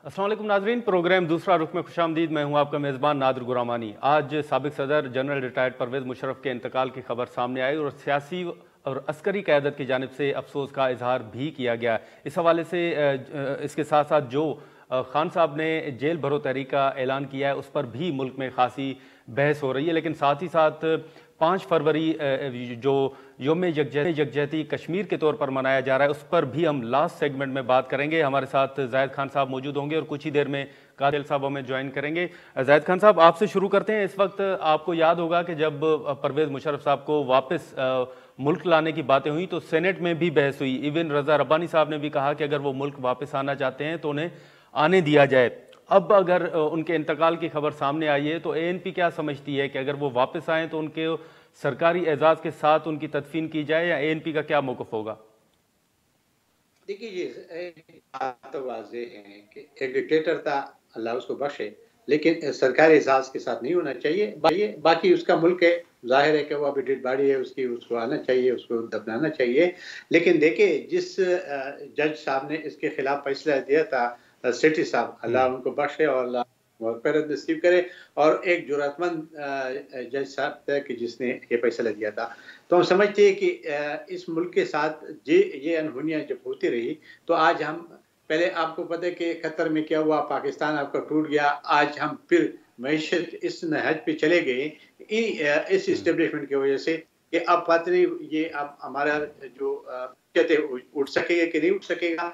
अस्सलाम वालेकुम नाजरीन, प्रोग्राम दूसरा रुख में खुशामदीद। मैं हूं आपका मेज़बान नादिर गुरामानी। आज साबिक सदर जनरल रिटायर्ड परवेज़ मुशर्रफ के इंतकाल की खबर सामने आई और सियासी और अस्करी क़यादत की जानिब से अफसोस का इजहार भी किया गया। इस हवाले से इसके साथ साथ जो खान साहब ने जेल भरो तहरीक का ऐलान किया है उस पर भी मुल्क में खासी बहस हो रही है, लेकिन साथ ही साथ 5 फरवरी जो योम यकजहती कश्मीर के तौर पर मनाया जा रहा है उस पर भी हम लास्ट सेगमेंट में बात करेंगे। हमारे साथ जायद खान साहब मौजूद होंगे और कुछ ही देर में कादिल साहब हमें ज्वाइन करेंगे। जायद खान साहब, आपसे शुरू करते हैं। इस वक्त आपको याद होगा कि जब परवेज़ मुशर्रफ साहब को वापस मुल्क लाने की बातें हुई तो सेनेट में भी बहस हुई। इवन रजा रब्बानी साहब ने भी कहा कि अगर वो मुल्क वापस आना चाहते हैं तो उन्हें आने दिया जाए। अब अगर उनके इंतकाल की खबर सामने आई है तो एएनपी क्या समझती है कि अगर वो वापस आएँ तो उनके सरकारी एजाज के साथ उनकी तदफीन की जाए या एएनपी का क्या मौक़िफ़ होगा? देखिए, ये बात तो वाज़ेह है कि एक डिक्टेटर था, अल्लाह उसको बख्शे, लेकिन सरकारी एजाज़ के साथ नहीं होना चाहिए। बाकी उसका मुल्क है, ज़ाहिर है कि वो अभी डेड बॉडी है उसकी, उसको आना चाहिए, उसको दफनाना चाहिए। लेकिन देखिए, जिस जज साहब ने इसके खिलाफ फैसला दिया था, सेठी साहब, अल्लाह उनको बख्शे और अल्लाह मग़फ़िरत नसीब करे, और एक जुर्रतमंद जज साहब थे कि जिसने ये फैसला दिया था। तो हम समझते हैं कि इस मुल्क के साथ ये अनहोनियाँ जब होती रही तो आज हम, पहले आपको पता है कि कतर में क्या हुआ, पाकिस्तान आपका टूट गया, आज हम फिर मईशत इस नहज पे चले गए इस इस्टेब्लिशमेंट की वजह से कि अब पता नहीं ये अब हमारा जो कहते उठ सकेगा कि नहीं उठ सकेगा।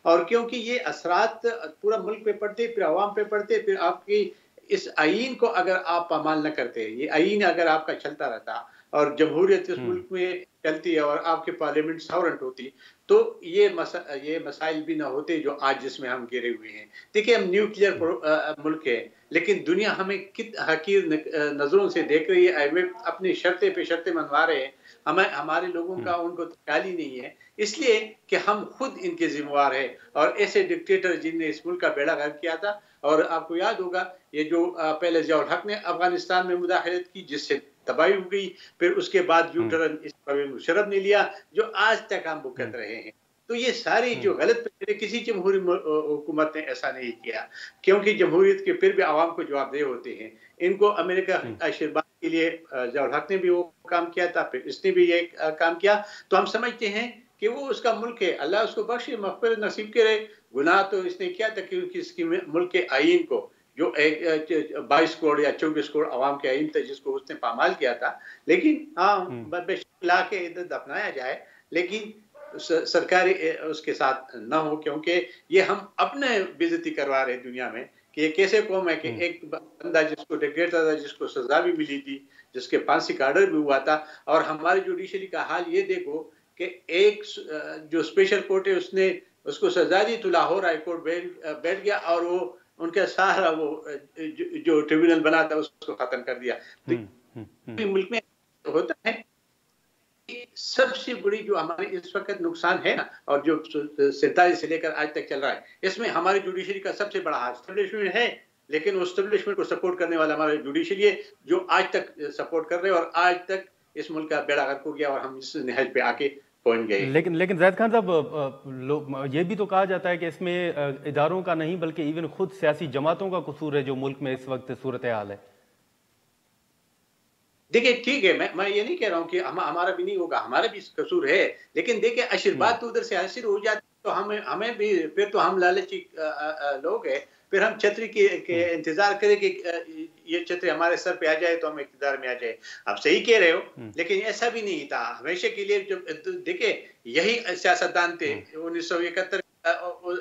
और क्योंकि ये असरात पूरा मुल्क पे पड़ते, फिर अवाम पे पड़ते, फिर आपकी इस आईन को अगर आप पामाल न करते, ये आईन अगर आपका चलता रहता और जमहूरियत इस मुल्क में चलती है और आपकी पार्लियामेंट सॉवरेंट होती, तो ये मसाइल भी ना होते जो आज जिसमें हम घिरे हुए हैं। देखिए, हम न्यूक्लियर मुल्क है, लेकिन दुनिया हमें कित हकीर नजरों से देख रही है। IMF अपनी शर्तें पे शर्तें मनवा रहे हैं, हमें हमारे लोगों का उनको ख्याल ही नहीं है, इसलिए कि हम खुद इनके जिम्मेवार हैं। और ऐसे डिक्टेटर जिनने इस मुल्क का बेड़ा गर्क किया था, और आपको याद होगा ये जो पहले ज़ियाउल हक ने अफगानिस्तान में मुदाखलत की जिससे तबाही हो गई, फिर उसके बाद यू टर्न इस परवेज़ मुशर्रफ ने लिया जो आज तक हम भुगत रहे हैं। तो ये सारी जो गलत फैसले, किसी जमहूरी हुकूमत ने ऐसा नहीं किया, क्योंकि जमहूरियत के फिर भी आवाम को जवाबदेह होते हैं। इनको अमेरिका आशीर्वाद के लिए ज़ियाउल हक ने भी वो काम किया था, फिर इसने भी ये काम किया। तो हम समझते हैं कि वो उसका मुल्क है, अल्लाह उसको बख्शे, मग़फ़िरत नसीब करे। गुनाह तो इसने किया था क्योंकि इसकी मुल्क के आईन को, जो 22 करोड़ या 24 करोड़ अवाम के आईन थे जिसको उसने पामाल किया था। लेकिन हाँ, बेशक ला के इधर दफनाया जाए, लेकिन सरकारी उसके साथ ना हो, क्योंकि ये हम अपने बेइज्जती करवा रहे हैं दुनिया में कि ये कैसे कौम है कि एक बंदा जिसको डिक्टेटर था, जिसको सजा भी मिली थी, जिसके फांसी का ऑर्डर भी हुआ था, और हमारी जुडिशरी का हाल ये देखो कि एक जो स्पेशल कोर्ट है उसने उसको सजा दी तो लाहौर हाई कोर्ट बैठ गया और वो उनका सारा वो जो ट्रिब्यूनल बना था उसको खत्म कर दिया। तो मुल्क में होता है। सबसे बड़ी जो हमारी इस वक्त नुकसान है ना, और जो 47 से लेकर आज तक चल रहा है, इसमें हमारी जुडिशरी का सबसे बड़ा हाथ एस्टेब्लिशमेंट है, लेकिन उस एस्टेब्लिशमेंट को सपोर्ट करने वाला हमारा जुडिशरी है जो आज तक सपोर्ट कर रहे हैं, और आज तक इस मुल्क का बेड़ा गर्क हो गया और हम इस नहज पे आके पहुंच गए। लेकिन जायद खान साहब, ये भी तो कहा जाता है कि इसमें इदारों का नहीं बल्कि इवन खुद सियासी जमातों का कसूर है जो मुल्क में इस वक्त सूरत हाल है। देखिए, ठीक है, मैं ये नहीं कह रहा हूँ कि हमारा भी नहीं होगा, हमारा भी कसूर है, लेकिन देखिए आशीर्वाद तो उधर से हासिल हो जाती तो हमें भी फिर तो हम लालची लोग हैं, फिर हम छतरी के इंतजार करें कि ये छतरी हमारे सर पे आ जाए तो हम इक़्तिदार में आ जाए। आप सही कह रहे हो, लेकिन ऐसा भी नहीं था हमेशा के लिए। जब देखिए, यही सियासतदान थे। 1971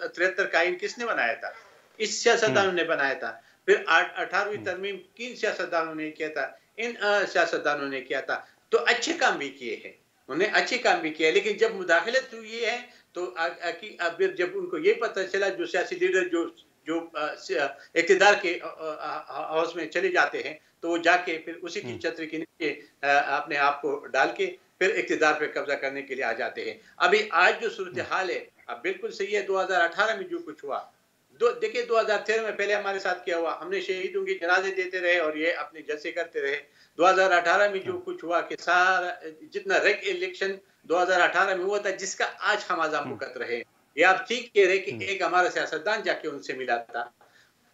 73 का आईन किसने बनाया था? इस सियासतदानों ने बनाया था। फिर 18वीं तरमीम किन सियासतदानों ने किया था? इन सियासतदानों ने किया था। तो अच्छे काम भी किए हैं, उन्हें अच्छे काम भी किया, लेकिन जब मुदाखलत हुई है तो अब जब उनको ये पता चला, जो सियासी लीडर जो जो इक़्तिदार के हाउस में चले जाते हैं, तो वो जाके फिर उसी की छतरी के नीचे अपने आप को डाल के फिर इक़्तिदार पे कब्जा करने के लिए आ जाते हैं। अभी आज जो सूरत हाल है, अब बिल्कुल सही है। 2018 में जो कुछ हुआ, देखिए 2013 में पहले हमारे साथ क्या हुआ, हमने शहीदों के जनाजे देते रहे और ये अपने जलसे करते रहे। 2018 में जो कुछ हुआ कि सारा जितना रेग इलेक्शन 2018 में हुआ था, जिसका आज हम आज़ाद भुगत रहे हैं, ये आप ठीक कह रहे कि एक हमारा सियासतदान जाके उनसे मिला था।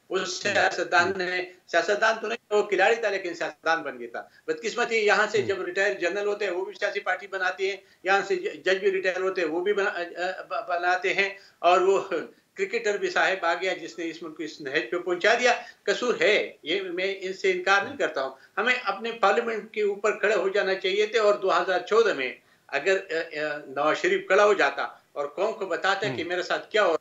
उस सियासतदान तो नहीं, वो खिलाड़ी था लेकिन सियासतदान बन गया था। बदकिस्मती यहाँ से जब रिटायर्ड जनरल होते हैं वो भी सियासी पार्टी बनाती है, यहाँ से जज भी रिटायर होते हैं वो भी बनाते हैं, और वो क्रिकेटर भी साहेब आ गया जिसने इस मुल्क को इस नहज पे पहुंचा दिया। कसूर है, ये मैं इनसे इनकार नहीं करता हूँ। हमें अपने पार्लियामेंट के ऊपर खड़े हो जाना चाहिए थे, और 2014 में अगर नवाज शरीफ खड़ा हो जाता और कौम को बताता कि मेरे साथ क्या हो,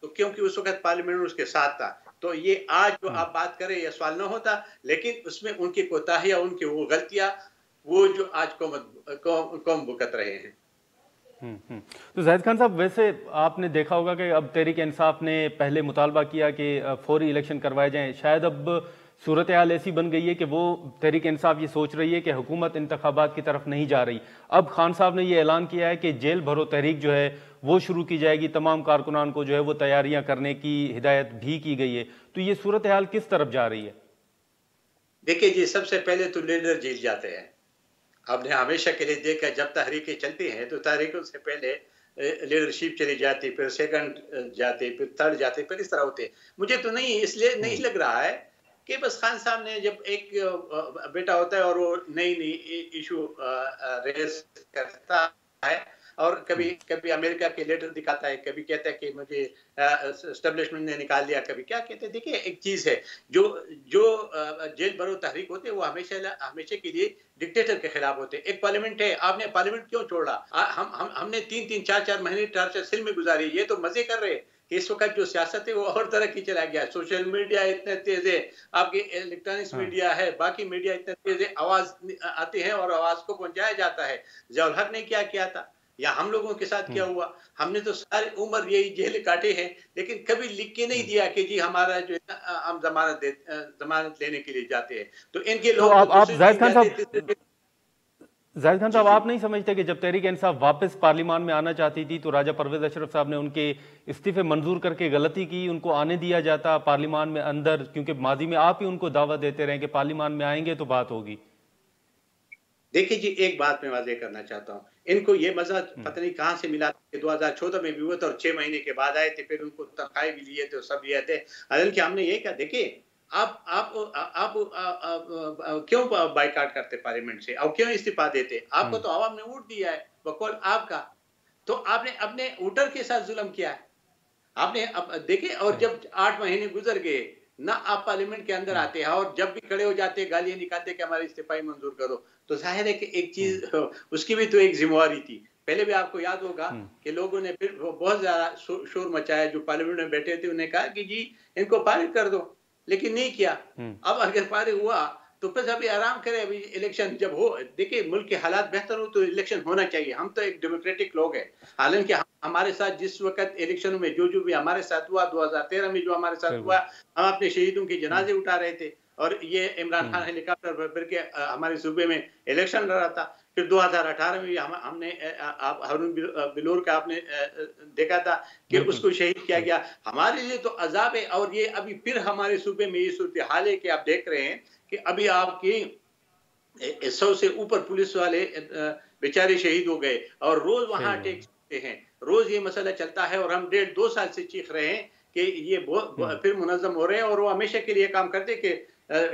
तो क्योंकि उस वक्त पार्लियामेंट उसके साथ था, तो ये आज जो आप बात करें ये सवाल न होता। लेकिन उसमें उनकी कोताहियां, उनकी वो गलतियां, वो जो आज कौम भुगत रहे हैं। तो जाहिद खान साहब, वैसे आपने देखा होगा कि अब तहरीक इंसाफ ने पहले मुतालबा किया कि फौरी इलेक्शन करवाए जाएं। शायद अब सूरत हाल ऐसी बन गई है कि वो तहरीक इंसाफ ये सोच रही है कि हुकूमत इंतखाबात की तरफ नहीं जा रही। अब खान साहब ने ये ऐलान किया है कि जेल भरो तहरीक जो है वो शुरू की जाएगी, तमाम कारकुनान को जो है वो तैयारियां करने की हिदायत भी की गई है। तो ये सूरत हाल किस तरफ जा रही है? देखिए जी, सबसे पहले तो लीडर जेल जाते हैं। आपने हमेशा के लिए देखा, जब तहरीकें चलती हैं तो तहरीकों से पहले लीडरशिप चली जाती, फिर सेकंड जाते, फिर थर्ड जाते, फिर इस तरह होते। मुझे तो नहीं, इसलिए नहीं लग रहा है कि बस खान साहब ने, जब एक बेटा होता है और वो नई नई इशू रेस करता है, और कभी कभी अमेरिका के लीडर दिखाता है, कभी कहता है कि मुझे एस्टेब्लिशमेंट ने निकाल दिया, कभी क्या कहते हैं। देखिए, एक चीज है, जो जो जेल भरो तहरीक होते हैं वो हमेशा हमेशा के लिए डिक्टेटर के खिलाफ होते हैं। एक पार्लियामेंट है, आपने पार्लियामेंट क्यों छोड़ा? हमने 3-3, 4-4 महीने टार्चर सेल में गुजारी, ये तो मजे कर रहे हैं कि इस वक्त जो सियासत है वो और तरह की चला गया। सोशल मीडिया इतने तेज है, आपके इलेक्ट्रॉनिक्स मीडिया है, बाकी मीडिया इतने तेज है, आवाज आती है और आवाज को पहुंचाया जाता है। ज़ियाउल हक ने क्या किया था, या हम लोगों के साथ क्या हुआ? हमने तो सारी उम्र यही जेल काटे हैं, लेकिन कभी लिख के नहीं दिया कि जी हमारा जो है हम जमानत लेने के लिए जाते हैं। तो इनके लोग तो आप जाहिद खान साहब, जी, आप नहीं समझते कि जब तहरीक इंसाफ वापस पार्लियामान में आना चाहती थी तो राजा परवेज अशरफ साहब ने उनके इस्तीफे मंजूर करके गलती की, उनको आने दिया जाता पार्लियामान में अंदर, क्योंकि माजी में आप ही उनको दावा देते रहे कि पार्लियामान में आएंगे तो बात होगी। देखिए जी, एक बात मैं वाज़ेह करना चाहता हूँ, इनको ये मजा पता नहीं कहाँ से मिला कि 2014 में भी हुआ था और 6 महीने के बाद आए थे, फिर उनको तनख्वाहें भी लिए थे और सब लिए थे। हालांकि हमने ये कहा, देखिए आप क्यों बाइकाट करते पार्लियामेंट से, और क्यों इस्तीफा देते? आपको तो आवाम ने वोट दिया है बकौल आपका, तो आपने अपने वोटर के साथ जुल्म किया है। आपने अब देखिए, और जब 8 महीने गुजर गए ना, आप पार्लियामेंट के अंदर आते हैं, और जब भी खड़े हो जाते गालियां निकालते कि हमारी इस्तीफा मंजूर करो, तो जाहिर है कि एक चीज उसकी भी तो एक जिम्मेवारी थी। पहले भी आपको याद होगा कि लोगों ने फिर बहुत ज्यादा शोर मचाया, जो पार्लियामेंट में बैठे थे उन्हें कहा कि जी इनको पारित कर दो, लेकिन नहीं किया। अब अगर पारित हुआ तो फिर अभी आराम करें, अभी इलेक्शन जब हो। देखिए, मुल्क के हालात बेहतर हो तो इलेक्शन होना चाहिए। हम तो एक डेमोक्रेटिक लोग हैं। हालांकि हमारे साथ जिस वक्त इलेक्शनों में जो भी हमारे साथ हुआ, 2013 में जो हमारे साथ हुआ, हम अपने शहीदों के जनाजे उठा रहे थे, और ये इमरान खान हेलीकॉप्टर पर फिर के हमारे सूबे में इलेक्शन लड़ा था। फिर 2018 में हमने हारून बिलोर का आपने देखा था कि उसको शहीद किया गया। हमारे लिए तो अजाब है, और ये अभी फिर हमारे सूबे में ये सूरत हाल है कि आप देख रहे हैं कि अभी आपकी 100 से ऊपर पुलिस वाले बेचारे शहीद हो गए, और रोज वहां अटैक होते हैं। रोज ये मसला चलता है, और हम 1.5-2 साल से चीख रहे हैं कि ये फिर मुनज़्ज़म हो रहे हैं, और वो हमेशा के लिए काम करते कि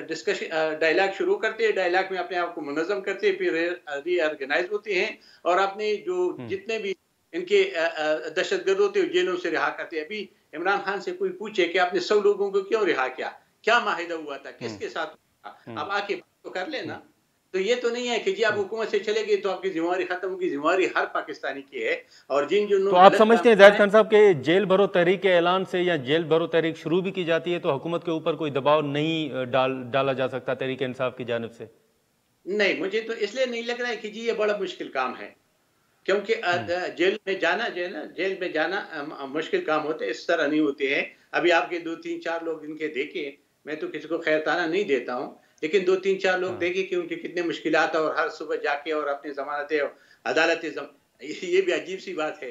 डिस्कशन डायलॉग शुरू करते हैं, डायलॉग में अपने आप को मुनज़्ज़म करते हैं, फिर रीऑर्गेनाइज होते हैं, और अपने जो जितने भी इनके दहशतगर्द होते हैं जेलों से रिहा करते हैं। अभी इमरान खान से कोई पूछे कि आपने 100 लोगों को क्यों रिहा किया, क्या माहिदा हुआ था, किसके साथ हुआ, अब आके तो कर लेना। तो ये तो नहीं है कि जी आप हुकूमत से चले गए तो आपकी जिम्मेवारी खत्म होगी। जिम्मेवारी हर पाकिस्तानी की है, और तो आप समझते हैं जाहिद खान साहब के जेल भरो तहरीक के ऐलान से या जेल भरो तहरीक शुरू भी की जाती है तो हुकूमत के ऊपर कोई दबाव नहीं डाला जा सकता तहरीक इंसाफ की जानिब से? नहीं, मुझे तो इसलिए नहीं लग रहा है कि जी ये बड़ा मुश्किल काम है, क्योंकि जेल में जाना मुश्किल काम होते, इस तरह नहीं होते हैं। अभी आपके 2-3-4 लोग इनके देखे, मैं तो किसी को खैरताना नहीं देता हूँ, लेकिन 2-3-4 लोग देखे कि उनकी कितने मुश्किलात, और हर सुबह जाके और अपनी जमानतें अदालतें, ये भी अजीब सी बात है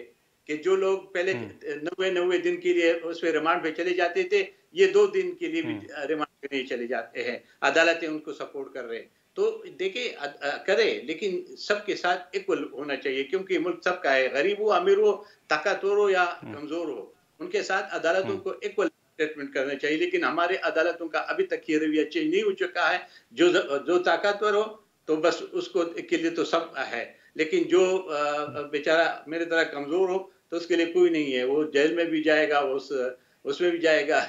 कि जो लोग पहले 90 दिन के लिए उसमें रिमांड पे चले जाते थे, ये 2 दिन के लिए भी रिमांड पे नहीं चले जाते हैं, अदालतें उनको सपोर्ट कर रहे हैं। तो देखिए करे, लेकिन सबके साथ इक्वल होना चाहिए, क्योंकि मुल्क सबका है, गरीब हो, अमीर हो, ताकतवर हो या कमजोर हो, उनके साथ अदालतों को इक्वल ट्रीटमेंट करना चाहिए। लेकिन हमारे अदालतों का अभी तक ये रवैया चेंज नहीं हो चुका है। जो जो ताकतवर हो तो बस उसको के लिए तो सब है, लेकिन जो बेचारा मेरे तरह कमजोर हो तो उसके लिए कोई नहीं है, वो जेल में भी जाएगा, वो उसमें भी जाएगा।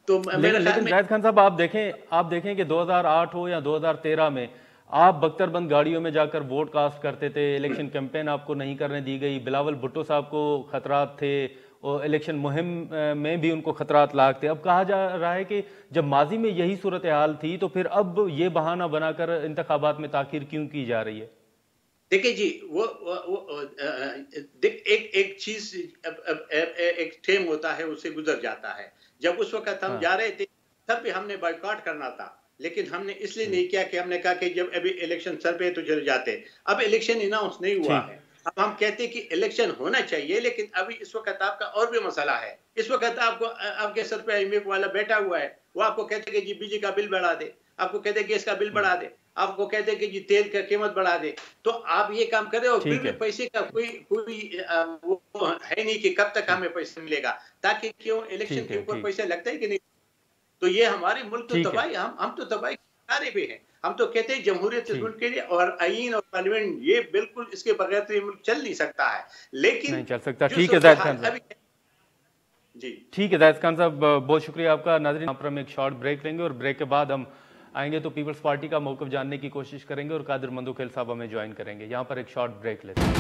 तो मेरे ख्याल लेकिन में जाहिद खान साहब, आप देखें कि 2008 हो या 2013 में आप बख्तरबंद गाड़ियों में जाकर वोट कास्ट करते थे, इलेक्शन कैंपेन आपको नहीं करने दी गई, बिलावल भुट्टो साहब को खतरात थे और इलेक्शन मुहिम में भी उनको खतरात लाक थे। अब कहा जा रहा है कि जब माजी में यही सूरत हाल थी तो फिर अब ये बहाना बनाकर इंतखाबात में ताखीर क्यों की जा रही है? देखिए जी, एक एक चीज, एक ठेम होता है, उससे गुजर जाता है। जब उस वक्त हम हाँ जा रहे थे तब भी हमने बाइकआउट करना था, लेकिन हमने इसलिए नहीं किया कि हमने कहा कि जब अभी इलेक्शन सर पे तो चले जाते। अब इलेक्शन अनाउंस नहीं हुआ ठीक है, अब हम कहते कि इलेक्शन होना चाहिए, लेकिन अभी इस वक्त आपका और भी मसला है। इस वक्त आपको आपके सर पे एमएक वाला बैठा हुआ है, वो आपको कहते कि जी बिजली का बिल बढ़ा दे, आपको कहते गैस का बिल बढ़ा दे, आपको कहते हैं कि जी तेल का कीमत बढ़ा दे। तो आप ये काम करें और फिर ठीक भी है। पैसे का कोई कोई वो है नहीं कि कब तक हमें पैसा मिलेगा, ताकि क्यों इलेक्शन ठीक के है। ऊपर ठीक पैसा लगता है कि नहीं। तो ये हमारे मुल्क तो ठीक है। तबाही, हम तो तबाही किनारे पे हैं। हम तो कहते हैं जमहूरियत इस ठीक मुल्क के लिए, और आईन और पार्लियामेंट ये बिल्कुल, इसके बगैर तो ये मुल्क चल नहीं सकता है। नहीं लेकिन चल सकता। जो ठीक है सूरत जाहिद हाल खान साहब। अभी जी ठीक है जाहिद खान साहब, बहुत शुक्रिया आपका। नाज़रीन, यहाँ पर हम एक शॉर्ट ब्रेक लेंगे और ब्रेक के बाद हम आएंगे तो पीपल्स पार्टी का मौक़िफ़ जानने की कोशिश करेंगे और कादिर मंदोखेल साहब हमें ज्वाइन करेंगे। यहाँ पर एक शॉर्ट ब्रेक लेते हैं।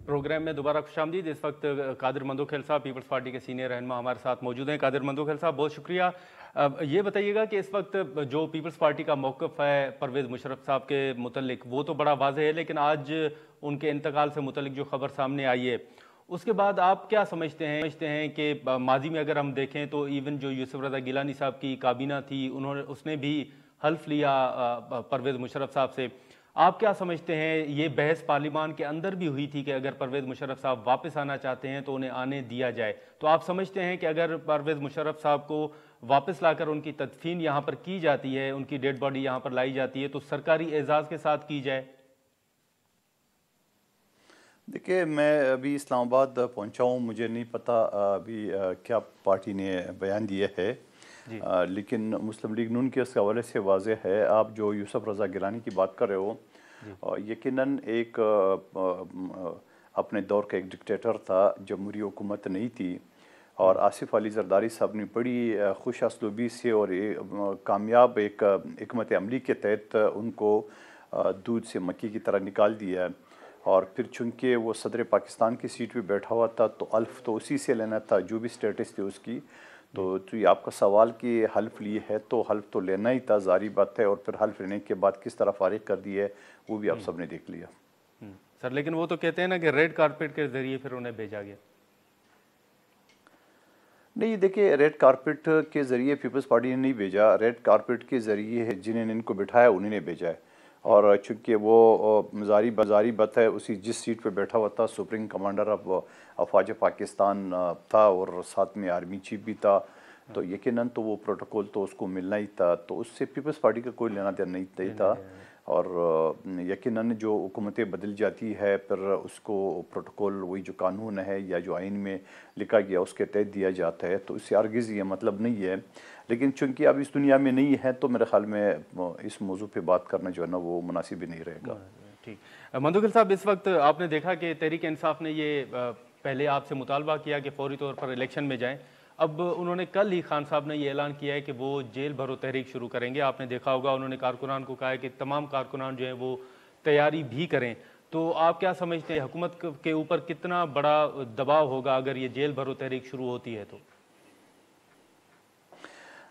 प्रोग्राम में दोबारा खुशामदीद। इस वक्त कादिर मंदोखेल साहब, पीपल्स पार्टी के सीनियर रहनुमा, हमारे साथ मौजूद हैं। कादिर मंदोखेल साहब, बहुत शुक्रिया। ये बताइएगा कि इस वक्त जो पीपल्स पार्टी का मौक़िफ़ है परवेज़ मुशर्रफ साहब के मुतल्लिक, वो तो बड़ा वाज़ेह है, लेकिन आज उनके इंतकाल से मुतल्लिक जो खबर सामने आई है, उसके बाद आप क्या समझते हैं कि माजी में अगर हम देखें तो इवन जो यूसुफ रज़ा गिलानी साहब की काबीना थी, उसने भी हल्फ लिया परवेज़ मुशर्रफ साहब से। आप क्या समझते हैं, ये बहस पार्लिमान के अंदर भी हुई थी कि अगर परवेज़ मुशर्रफ साहब वापस आना चाहते हैं तो उन्हें आने दिया जाए। तो आप समझते हैं कि अगर परवेज़ मुशर्रफ साहब को वापस लाकर उनकी तदफीन यहाँ पर की जाती है, उनकी डेड बॉडी यहाँ पर लाई जाती है, तो सरकारी एजाज़ के साथ की जाए? देखिए, मैं अभी इस्लामाबाद पहुंचा हूं, मुझे नहीं पता अभी क्या पार्टी ने बयान दिया है। लेकिन मुस्लिम लीग नून के इस हवाले से वाज़ेह है, आप जो यूसुफ रज़ा गिलानी की बात कर रहे हो, यकीनन एक अपने दौर का एक डिक्टेटर था, जमहूरी हुकूमत नहीं थी, और आसिफ अली जरदारी साहब ने बड़ी खुश असलूबी से और कामयाब एक हिकमत अमली के तहत उनको दूध से मक्की की तरह निकाल दिया है। और फिर चूँकि वो सदर पाकिस्तान की सीट पे बैठा हुआ था तो हल्फ तो उसी से लेना था, जो भी स्टेटस थी उसकी। तो ये आपका सवाल कि हल्फ लिए है तो हल्फ तो लेना ही था, जारी बात है। और फिर हल्फ लेने के बाद किस तरह फारिग कर दिया है वो भी आप सब ने देख लिया। सर, लेकिन वो तो कहते हैं ना कि रेड कारपेट के जरिए फिर उन्हें भेजा गया। नहीं, देखिए, रेड कारपेट के ज़रिए पीपल्स पार्टी ने नहीं भेजा, रेड कारपेट के ज़रिए जिन्होंने इनको बिठाया उन्हीं ने भेजा है। और चूँकि वो जारी बात है, उसी जिस सीट पे बैठा हुआ था सुप्रीम कमांडर ऑफ अफवाज पाकिस्तान था और साथ में आर्मी चीफ भी था, तो यकीनन तो वो प्रोटोकॉल तो उसको मिलना ही था, तो उससे पीपल्स पार्टी का कोई लेना देना नहीं था। और यकीनन जो हुकूमतें बदल जाती है फिर उसको प्रोटोकॉल, वही जो कानून है या जो आइन में लिखा गया उसके तहत दिया जाता है, तो इससे हरगिज़ ये मतलब नहीं है। लेकिन चूंकि अब इस दुनिया में नहीं है तो मेरे ख्याल में इस मौजू पे बात करना जो है ना वो मुनासिब भी नहीं रहेगा। ठीक। मंदोखेल साहब, इस वक्त आपने देखा कि तहरीक इंसाफ ने ये पहले आपसे मुतालबा किया कि फौरी तौर पर इलेक्शन में जाएं। अब उन्होंने कल ही खान साहब ने ये ऐलान किया है कि वो जेल भरो तहरीक शुरू करेंगे। आपने देखा होगा उन्होंने कारकुनान को कहा है कि तमाम कारकुनान जो हैं वो तैयारी भी करें। तो आप क्या समझते हैं, हुकूमत के ऊपर कितना बड़ा दबाव होगा अगर ये जेल भरो तहरीक शुरू होती है तो?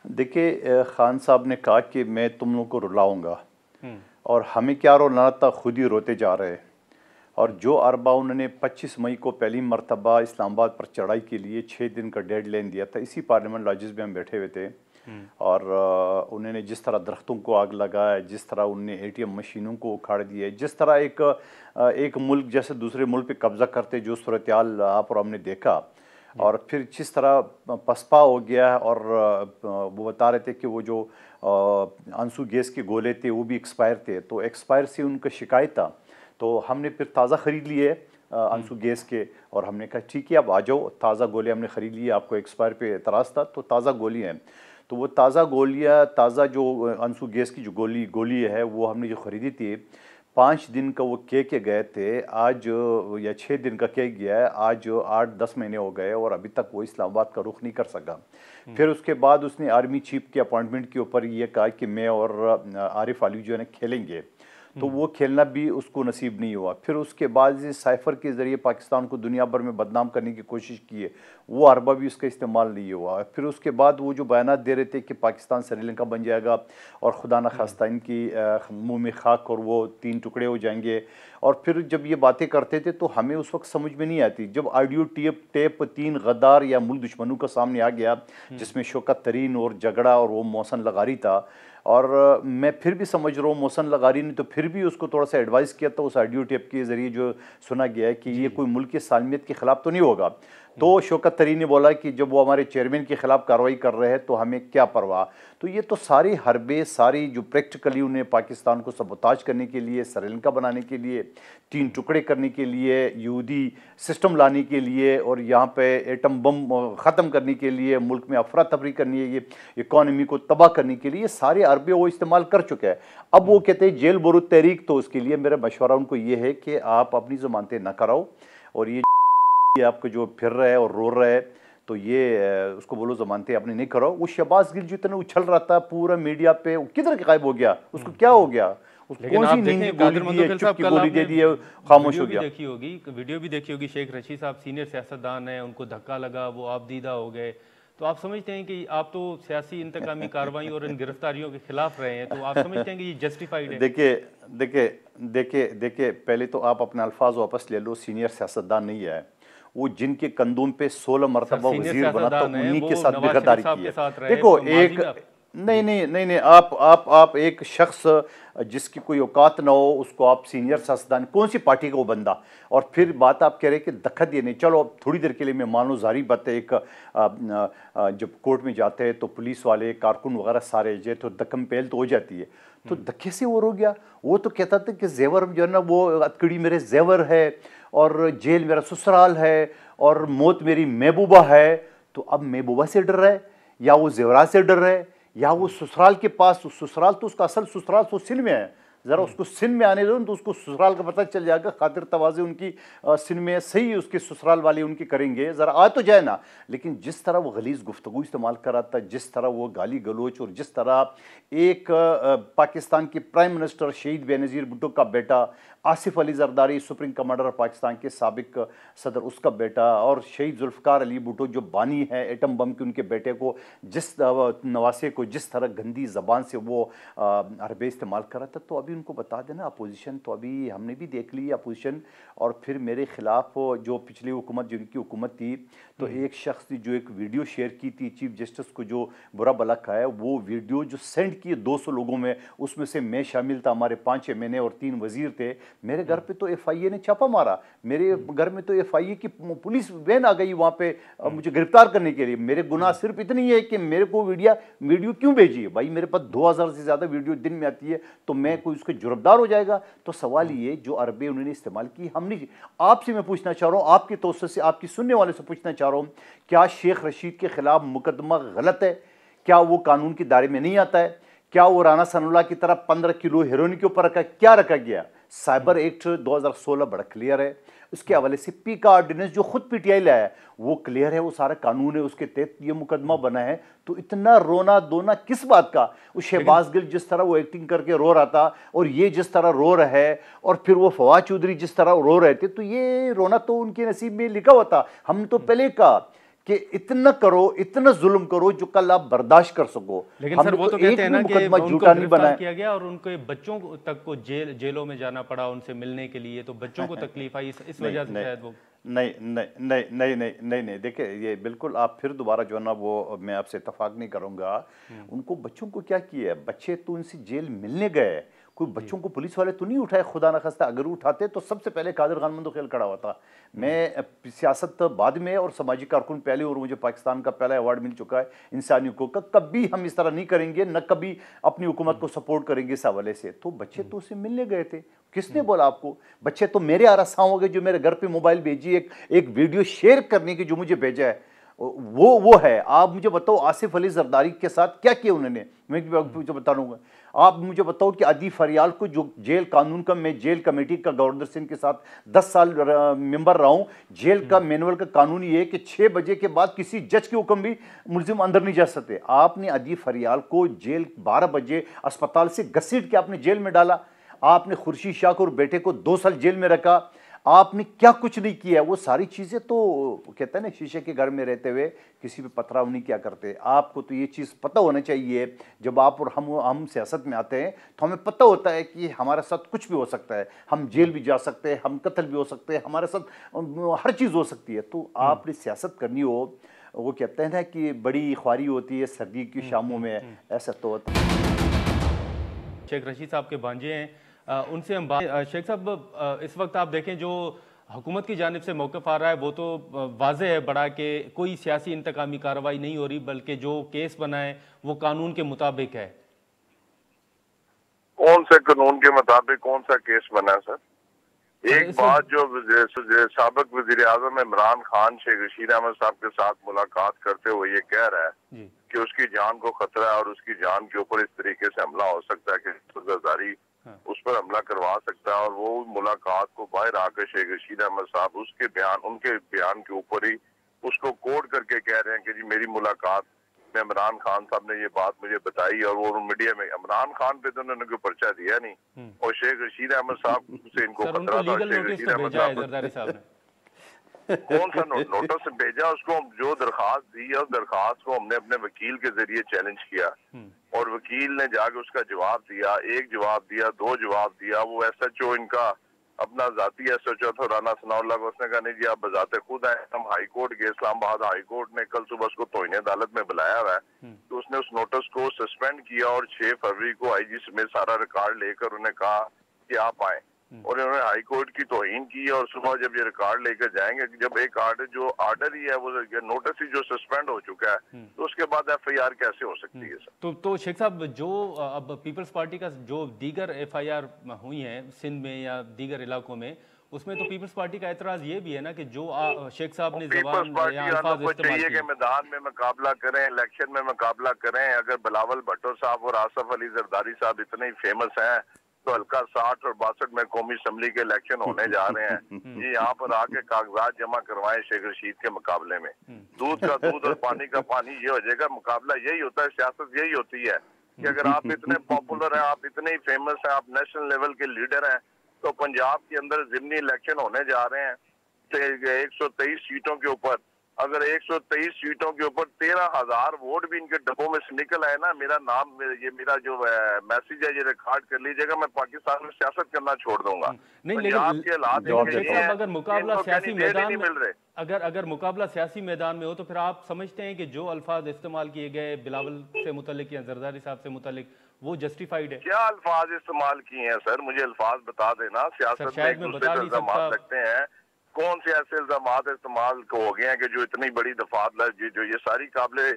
देखिए, खान साहब ने कहा कि मैं तुम लोग को रुलाऊंगा, और हमें क्या रुलाना था, खुद ही रोते जा रहे। और जो अरबा उन्होंने 25 मई को पहली मरतबा इस्लामाबाद पर चढ़ाई के लिए 6 दिन का डेडलाइन दिया था, इसी पार्लियामेंट लॉजेस में हम बैठे हुए थे, और उन्होंने जिस तरह दरख्तों को आग लगाया, जिस तरह उन्होंने ATM मशीनों को उखाड़ दिया, जिस तरह एक मुल्क जैसे दूसरे मुल्क पे कब्जा करते जो सूरत हाल आप और हमने देखा, और फिर जिस तरह पसपा हो गया। और वो बता रहे थे कि वो जो आंसू गैस के गोले थे वो भी एक्सपायर थे, तो एक्सपायर से उनका शिकायत था, तो हमने फिर ताज़ा ख़रीद लिए आंसू गैस के, और हमने कहा ठीक है आप आ जाओ, ताज़ा गोलियाँ हमने ख़रीद लिए, आपको एक्सपायर पे एतराज़ था तो ताज़ा गोलियाँ हैं, तो वो ताज़ा गोलियाँ, ताज़ा जो आंसू गैस की जो गोली है वो हमने जो ख़रीदी थी, 5 दिन का वो के गए थे, आज या 6 दिन का के गया है, आज 8-10 महीने हो गए और अभी तक वो इस्लामाबाद का रुख नहीं कर सका। फिर उसके बाद उसने आर्मी चीफ के अपॉइंटमेंट के ऊपर ये कहा कि मैं और आरिफ अली जो है ना खेलेंगे, तो वो खेलना भी उसको नसीब नहीं हुआ। फिर उसके बाद साइफर के ज़रिए पाकिस्तान को दुनिया भर में बदनाम करने की कोशिश की है, वो अरबा भी उसका इस्तेमाल नहीं हुआ। फिर उसके बाद वो जो बयानात दे रहे थे कि पाकिस्तान श्रीलंका बन जाएगा और खुदा न खास्ता इनकी मुंह में खाक और वो 3 टुकड़े हो जाएंगे, और फिर जब ये बातें करते थे तो हमें उस वक्त समझ में नहीं आती। जब ऑडियो टेप 3 गद्दार या मुल्क दुश्मनों का सामने आ गया, जिसमें शौकत तरीन और झगड़ा और वो मोहसन लगारी था, और मैं फिर भी समझ रहा हूँ मोहसन लगारी ने तो फिर भी उसको थोड़ा सा एडवाइस किया था उस ऑडियो टेप के ज़रिए जो सुना गया है कि ये कोई मुल्क की सालमियत के ख़िलाफ़ तो नहीं होगा। तो शौकत तरीन ने बोला कि जब वो हमारे चेयरमैन के ख़िलाफ़ कार्रवाई कर रहे हैं तो हमें क्या परवाह। तो ये तो सारी हरबे, सारी जो प्रैक्टिकली उन्हें पाकिस्तान को सबोताज करने के लिए, श्रीलंका बनाने के लिए, 3 टुकड़े करने के लिए, यहूदी सिस्टम लाने के लिए, और यहाँ पे एटम बम ख़त्म करने के लिए, मुल्क में अफरा तफरी करनी है, ये इकॉनमी को तबाह करने के लिए सारे अरबे वो इस्तेमाल कर चुके हैं। अब वो कहते हैं जेल बुरुद तहरीक, तो उसके लिए मेरा मशवरा उनको ये है कि आप अपनी ज़मानतें ना कराओ, और ये आपको जो फिर रहा है और रो रहा है तो ये उसको बोलो ज़मानतें आपने नहीं कराओ। वो शहबाज गिल जितना उछल रहा था पूरा मीडिया पे, वो किधर गायब हो गया, उसको क्या हो गया, उसको कौन सी नींद की गोली दी है, चुप की गोली दे दी है, खामोश हो गया। वीडियो भी देखी होगी, शेख रशीद साहब सीनियर सियासतदान हैं, उनको धक्का लगा, वो आपदीदा हो गए। तो आप समझते हैं कि आप तो सियासी इंतकामी कार्रवाई और इन गिरफ्तारियों के खिलाफ रहे हैं, तो आप समझते हैं कि ये जस्टिफाइड है? देखिए पहले तो आप अपने अल्फाज वापस ले लो, सीनियर सियासतदान नहीं है वो, जिनके कंधों पे 16 मरतबा वजीर बना था, उन्हीं के साथ बेगदारी की है। देखो एक नहीं, आप एक शख्स जिसकी कोई औकात ना हो उसको आप सीनियर सियासतदान, कौन सी पार्टी का वो बंदा, और फिर बात आप कह रहे हैं कि दखत ये नहीं। चलो थोड़ी देर के लिए मैं मान लो, जारी बात है, एक जब कोर्ट में जाते हैं तो पुलिस वाले कारकुन वगैरह सारे जो तो दकम पहल तो हो जाती है, तो धक्के से वो रो गया। वो तो कहता था कि जेवर जो है ना वो अतकड़ी मेरे जेवर है और जेल मेरा ससुराल है और मौत मेरी महबूबा है। तो अब महबूबा से डर रहा है या वो जेवरात से डर रहा है या वो ससुराल के पास, ससुराल तो उसका असल ससुराल तो सिंध में है, ज़रा उसको सिंध में आने दो तो उसको ससुराल का पता चल जाएगा। खातिर तवाज़े उनकी सिंध में सही, उसके ससुराल वाले उनकी करेंगे, ज़रा आ तो जाए ना। लेकिन जिस तरह वो गलीज़ गुफ्तगू इस्तेमाल कर रहा था, जिस तरह वो गाली गलोच, और जिस तरह एक पाकिस्तान के प्राइम मिनिस्टर शहीद बेनज़ीर भुट्टो का बेटा आसिफ अली जरदारी, सुप्रीम कमांडर पाकिस्तान के साबिक सदर, उसका बेटा, और शहीद जुल्फ़िकार अली भुट्टो जो बानी है एटम बम के, उनके बेटे को, जिस नवासे को जिस तरह गंदी ज़बान से वो अरबे इस्तेमाल कर रहा था। तो अभी उनको बता देना, अपोजिशन तो अभी हमने भी देख ली अपोजिशन, और फिर मेरे खिलाफ जो पिछली हुकूमत, जिनकी हुकूमत थी, तो एक शख्स ने जो एक वीडियो शेयर की थी चीफ जस्टिस को जो बुरा भला कहा है, वो वीडियो जो सेंड किए 200 लोगों में, उसमें से मैं शामिल था, हमारे 5 MNA और 3 वजीर थे। मेरे घर पे तो FIA ने छापा मारा, मेरे घर में तो FIA की पुलिस वैन आ गई वहाँ पे मुझे गिरफ्तार करने के लिए। मेरे गुनाह सिर्फ इतनी है कि मेरे को वीडियो क्यों भेजी है भाई, मेरे पास 2000 से ज़्यादा वीडियो दिन में आती है, तो मैं कोई उसके जुर्मदार हो जाएगा? तो सवाल ये, जो अरबे उन्होंने इस्तेमाल की, हमने आपसे मैं पूछना चाह रहा हूँ, आपके तवज्जो से, आपकी सुनने वाले से पूछना चाह रहा हूँ, क्या शेख रशीद के खिलाफ मुकदमा गलत है? क्या वो कानून के दायरे में नहीं आता है? क्या वो राना सनाउल्लाह की तरह 15 किलो हेरोइन के ऊपर क्या रखा गया? साइबर एक्ट 2016 बड़ा क्लियर है, उसके हवाले से पी का ऑर्डिनेंस जो खुद PTI लाया है वो क्लियर है, वो सारा कानून है, उसके तहत ये मुकदमा बना है। तो इतना रोना धोना किस बात का? उस शहबाज गिल जिस तरह वो एक्टिंग करके रो रहा था, और ये जिस तरह रो रहा है, और फिर वो फवाद चौधरी जिस तरह रो रहे थे, तो ये रोना तो उनके नसीब में लिखा हुआ था। हमने तो पहले कहा कि इतना करो, इतना जुल्म करो जो कल आप बर्दाश्त कर सको। लेकिन सर वो तो कहते हैं ना कि उनको गिरफ्तार किया गया और उनके बच्चों तक को जेलों में जाना पड़ा उनसे मिलने के लिए, तो बच्चों को तकलीफ आई, इस वजह से शायद वो नहीं। देखिए ये बिल्कुल आप फिर दोबारा जो है ना वो मैं आपसे इत्तेफाक नहीं करूंगा। उनको बच्चों को क्या किया है? बच्चे तो उनसे जेल मिलने गए, कोई बच्चों को पुलिस वाले तो नहीं उठाए, खुदा न खास्ता अगर उठाते तो सबसे पहले कादिर खान मंदोखेल खड़ा होता। मैं सियासत बाद में और समाजी कारकुन पहले, और मुझे पाकिस्तान का पहला अवार्ड मिल चुका है इंसानी हकूक का, कभी हम इस तरह नहीं करेंगे, न कभी अपनी हुकूमत को सपोर्ट करेंगे इस हवाले से। तो बच्चे तो उसे मिलने गए थे, किसने बोला आपको? बच्चे तो मेरे आरसा हो गए जो मेरे घर पे मोबाइल भेजी, एक वीडियो शेयर करने की जो मुझे भेजा है वो है। आप मुझे बताओ आसिफ अली जरदारी के साथ क्या किया उन्होंने, मैं मुझे बता दूंगा। आप मुझे बताओ कि अदी फरियाल को जो जेल कानून का, मैं जेल कमेटी का गवर्नर सिंह के साथ 10 साल मेंबर रहा हूं, जेल का मैनुअल का कानून ये है कि 6 बजे के बाद किसी जज के हुक्म भी मुलजिम अंदर नहीं जा सकते। आपने अदी फरियाल को जेल 12 बजे अस्पताल से घसीट के आपने जेल में डाला। आपने खुर्शीद शाह को और बेटे को 2 साल जेल में रखा। आपने क्या कुछ नहीं किया। वो सारी चीजें तो कहते हैं ना, शीशे के घर में रहते हुए किसी पे पथराव नहीं किया करते। आपको तो ये चीज़ पता होना चाहिए। जब आप और हम सियासत में आते हैं तो हमें पता होता है कि हमारे साथ कुछ भी हो सकता है, हम जेल भी जा सकते हैं, हम कत्ल भी हो सकते हैं, हमारे साथ हर चीज़ हो सकती है। तो आपने सियासत करनी हो, वो कहते हैं ना कि बड़ी ख्वारी होती है सर्दी की शामों में, ऐसा तो होता है। शेख रशीद साहब के भांजे हैं, उनसे हम बात। शेख साहब, इस वक्त आप देखें जो हुकूमत की जानिब से मौक़िफ़ आ रहा है वो तो वाज़ेह है बड़ा कि कोई सियासी इंतकामी कार्रवाई नहीं हो रही, बल्कि जो केस बना है वो कानून के मुताबिक है। कौन से कानून के मुताबिक कौन सा केस बना है सर? एक बात जो साबिक वज़ीर आज़म इमरान खान शेख रशीद अहमद साहब के साथ मुलाकात करते हुए ये कह रहा है कि उसकी जान को खतरा है और उसकी जान के ऊपर इस तरीके से हमला हो सकता है कि जरदारी उस पर हमला करवा सकता है, और वो मुलाकात को बाहर आकर शेख रशीद अहमद साहब उनके बयान के ऊपर ही उसको कोड करके कह रहे हैं कि जी मेरी मुलाकात में इमरान खान साहब ने ये बात मुझे बताई, और वो मीडिया में इमरान खान पे तो उन्होंने कोई पर्चा दिया नहीं, और शेख रशीद अहमद साहब से इनको खतरा था। शेख रशीद अहमद साहब कौन सा नोटिस भेजा? उसको जो दरखास्त दी है उस दरखास्त को हमने अपने वकील के जरिए चैलेंज किया, और वकील ने जाके उसका जवाब दिया, एक जवाब दिया, 2 जवाब दिया। वो SHO इनका अपना जाती SHO था राना सनाउल्लाह को, उसने कहा नहीं जी आप बजाते खुद आए, हम हाई कोर्ट गए, इस्लामाबाद हाई कोर्ट ने कल सुबह उसको तौहीन अदालत में बुलाया हुआ है, तो उसने उस नोटिस को सस्पेंड किया, और 6 फरवरी को IG समेत सारा रिकॉर्ड लेकर उन्हें कहा कि आप आए, और इन्होंने हाई कोर्ट की तौहीन की। और सुबह जब ये रिकॉर्ड लेकर जाएंगे, जब एक आर्डर ही है वो नोटिस ही जो सस्पेंड हो चुका है, तो उसके बाद FIR कैसे हो सकती है सर? तो शेख साहब, जो अब पीपल्स पार्टी का जो दीगर FIR हुई हैं सिंध में या दीगर इलाकों में, उसमें तो पीपल्स पार्टी का एतराज ये भी है ना कि जो शेख साहब ने पीपल्स पार्टी को चाहिए कि मैदान में मुकाबला करें, इलेक्शन में मुकाबला करें। अगर बिलावल भुट्टो साहब और आसिफ अली जरदारी साहब इतने ही फेमस हैं तो हल्का 60 और 62 में कौमी असम्बली के इलेक्शन होने जा रहे हैं, ये यहाँ पर आके कागजात जमा करवाएं शेख रशीद के मुकाबले में। दूध का दूध और पानी का पानी ये हो जाएगा। मुकाबला यही होता है, सियासत यही होती है कि अगर आप इतने पॉपुलर हैं, आप इतने ही फेमस हैं, आप नेशनल लेवल के लीडर हैं, तो पंजाब के अंदर जिमनी इलेक्शन होने जा रहे हैं 123 सीटों के ऊपर। अगर 123 सीटों के ऊपर 13,000 वोट भी इनके डब्बों में से निकल आए ना, मेरा नाम, ये मेरा जो मैसेज है ये रिकॉर्ड कर लीजिएगा, मैं पाकिस्तान में सियासत करना छोड़ दूंगा। नहीं, लेकिन अगर मुकाबला सियासी मैदान में मिल रहे, अगर मुकाबला सियासी मैदान में हो तो फिर आप समझते हैं कि जो अल्फाज इस्तेमाल किए गए बिलावल से मुतल्लिक या जरदारी साहब से मुतल्लिक, वो जस्टिफाइड है? क्या अल्फाज इस्तेमाल किए हैं सर? मुझे अल्फाज बता देना। सियासत में एक दूसरे पे इल्जाम लगते हैं, कौन से ऐसे इल्जाम इस्तेमाल हो गए हैं कि जो इतनी बड़ी दफात जो ये सारी काबिले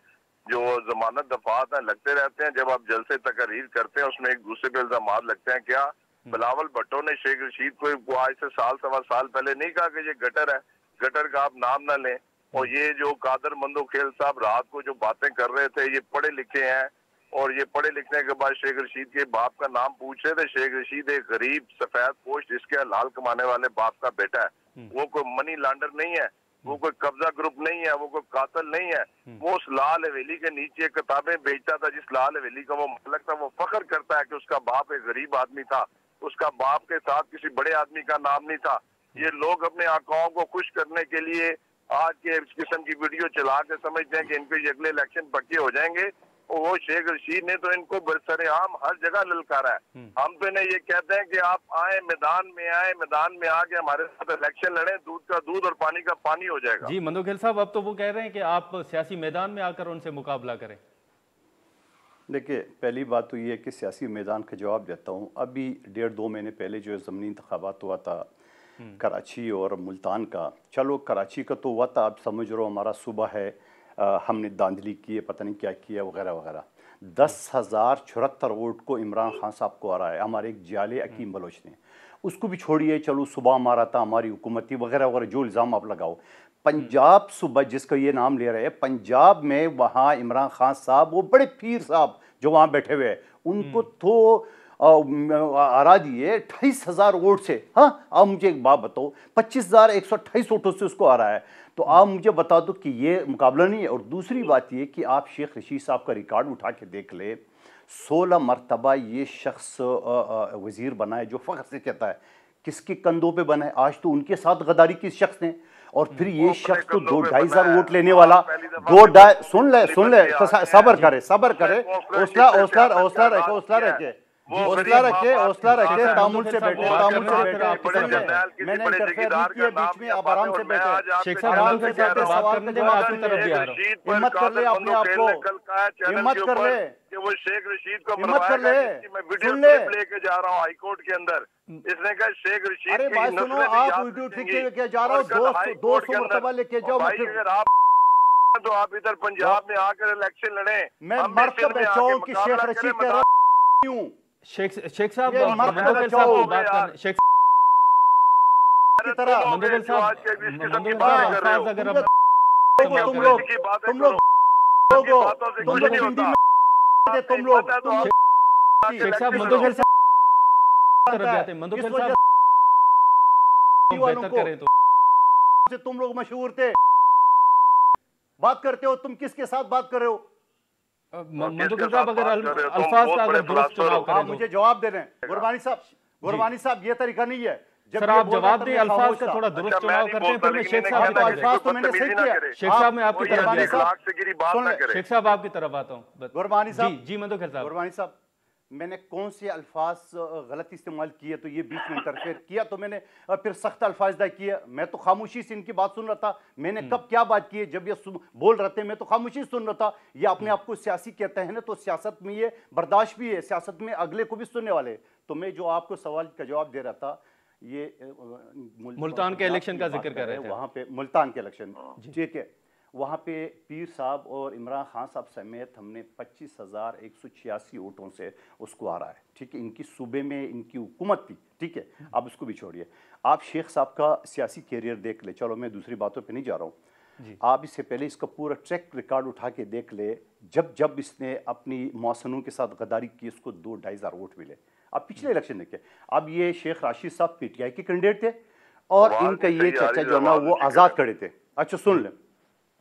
जो जमानत दफात है लगते रहते हैं। जब आप जलसे तकरीर करते हैं उसमें एक दूसरे पे इल्जाम लगते हैं। क्या बिलावल भुट्टो ने शेख रशीद को आज से 1.25 साल पहले नहीं कहा कि ये गटर है, गटर का आप नाम ना लें? और ये जो कादर मंदोखेल साहब रात को जो बातें कर रहे थे, ये पढ़े लिखे हैं, और ये पढ़े लिखने के बाद शेख रशीद के बाप का नाम पूछ रहे थे। शेख रशीद एक गरीब सफेद पोस्ट इसके हलाल कमाने वाले बाप का बेटा है, वो कोई मनी लॉन्डर नहीं है, वो कोई कब्जा ग्रुप नहीं है, वो कोई कातिल नहीं है। वो उस लाल हवेली के नीचे किताबें बेचता था, जिस लाल हवेली का वो मालिक था। वो फख्र करता है कि उसका बाप एक गरीब आदमी था, उसका बाप के साथ किसी बड़े आदमी का नाम नहीं था। ये लोग अपने आकाओं को खुश करने के लिए आज के इस किस्म की वीडियो चला के समझते हैं कि इनके अगले इलेक्शन पक्के हो जाएंगे। वो शेख रशीद ने तो इनको बरसरेआम हर जगह ललकारा है। हम तो इन्हें ये कहते हैं कि आप आए, मैदान में आके हमारे साथ इलेक्शन लड़े, दूध का दूध और पानी का पानी हो जाएगा। जी मंदोखेल साहब, अब तो वो कह रहे हैं कि आप सियासी मैदान में आकर उनसे मुकाबला करें। देखिए, पहली बात तो ये है कि सियासी मैदान का जवाब देता हूँ। अभी 1.5-2 महीने पहले जो ज़मनी इंतखाबात हुआ था कराची और मुल्तान का, चलो कराची का तो हुआ था, आप समझ रहे हो हमारा सूबा है, हमने धांधली की है, पता नहीं क्या किया वगैरह वगैरह। 10,074 वोट को इमरान खान साहब को आ रहा है, हमारे एक जाले अकीम बलोच ने। उसको भी छोड़िए, चलो सुबह मारा था, हमारी हुकूमती वगैरह वगैरह जो इल्ज़ाम आप लगाओ। पंजाब सूबा जिसका ये नाम ले रहे हैं, पंजाब में वहाँ इमरान खान साहब, वो बड़े पीर साहब जो वहाँ बैठे हुए हैं, उनको तो हरा दिए 28,000 वोट से। हाँ, आप मुझे एक बात बताओ, 25,128 वोटों से उसको आ रहा है, तो आप मुझे बता दो कि ये मुकाबला नहीं है। और दूसरी बात ये कि आप शेख रशीद साहब का रिकॉर्ड उठा के देख ले, 16 मरतबा ये शख्स वजीर बना है, जो फ़ख्र से कहता है। किसके कंधों पे बना है? आज तो उनके साथ गद्दारी किस शख्स ने, और फिर ये शख्स तो 2-2.5 वोट लेने वाला, सुन ले सबर करे, हौसला रखे, तामुल से बैठे, मैंने इंटरफेयर नहीं किया बीच में, आप आराम से बैठे। शेख साहब आराम से बैठे, बात करने दे, मैं आपकी तरफ भी आ रहा हूं। हिम्मत कर ले अपने आप को, हिम्मत कर ले, कि वो शेख रशीद को हिम्मत कर ले, मैं वीडियो सुन ले, क्लिप लेके जा रहा हूँ हाई कोर्ट के अंदर। इसने कहा शेख रशीद, अरे भाई सुनो, आप वीडियो ठीक लेके जा रहा हो, 200 मरतबा लेके जाओ। अगर आप तो आप इधर पंजाब में आकर इलेक्शन लड़े, मैं मर कर बैठा हूँ कि शेख रशीद कह रहा हूँ। शेख साहब मंदोबल साहब बात कर, शेख की तरह मंदोबल साहब अगर तुम लोग शेख साहब मंदोबल साहब तरफ जाते हैं, मंदोबल साहब बेहतर करें तो तुम लोग मशहूर थे, बात करते हो, तुम किसके साथ बात कर रहे हो? मंदोबल साहब अगर अल्फाज का अगर दुरुस्त चुनाव करें, मुझे जवाब दे रहे हैं गुरबानी साहब, ये तरीका नहीं है। सर आप जवाब दें, अल्फाज का थोड़ा दुरुस्त चुनाव करते हैं, फिर मैं शेख साहब अल्फाज तो मैंने सही किया। शेख साहब मैं आपकी तरफ शेख साहब आपकी तरफ आता हूँ। गुरबानी साहब जी मंदोबल साहब, गुरबानी साहब, मैंने कौन से अल्फाज गलत इस्तेमाल किए तो ये बीच में इंटरफेयर किया, तो मैंने फिर सख्त अल्फाज अदा किए? मैं तो खामोशी से इनकी बात सुन रहा था। मैंने कब क्या बात की है? जब ये बोल रहे थे मैं तो खामोशी सुन रहा था। ये अपने आप को सियासी कहते हैं ना, तो सियासत में ये बर्दाश्त भी है, सियासत में अगले को भी सुनने वाले। तो मैं जो आपको सवाल का जवाब दे रहा था, ये मुल्तान के इलेक्शन का जिक्र कर रहे थे, वहाँ पे मुल्तान के इलेक्शन, ठीक है, वहाँ पे पीर साहब और इमरान खान साहब समेत हमने 25,186 वोटों से उसको आ रहा है, ठीक है। इनकी सूबे में इनकी हुकूमत थी, ठीक है। अब उसको भी छोड़िए, आप शेख साहब का सियासी कैरियर देख ले, चलो मैं दूसरी बातों पे नहीं जा रहा हूँ। आप इससे पहले इसका पूरा ट्रैक रिकॉर्ड उठा के देख ले, जब इसने अपनी मौसनों के साथ गद्दारी की, इसको 2-2.5 हज़ार वोट मिले। आप पिछले इलेक्शन देखिए, अब ये शेख राशिद साहब पीटीआई के कैंडिडेट थे और इनका ये चाचा जो ना वो आज़ाद खड़े थे। अच्छा सुन लें,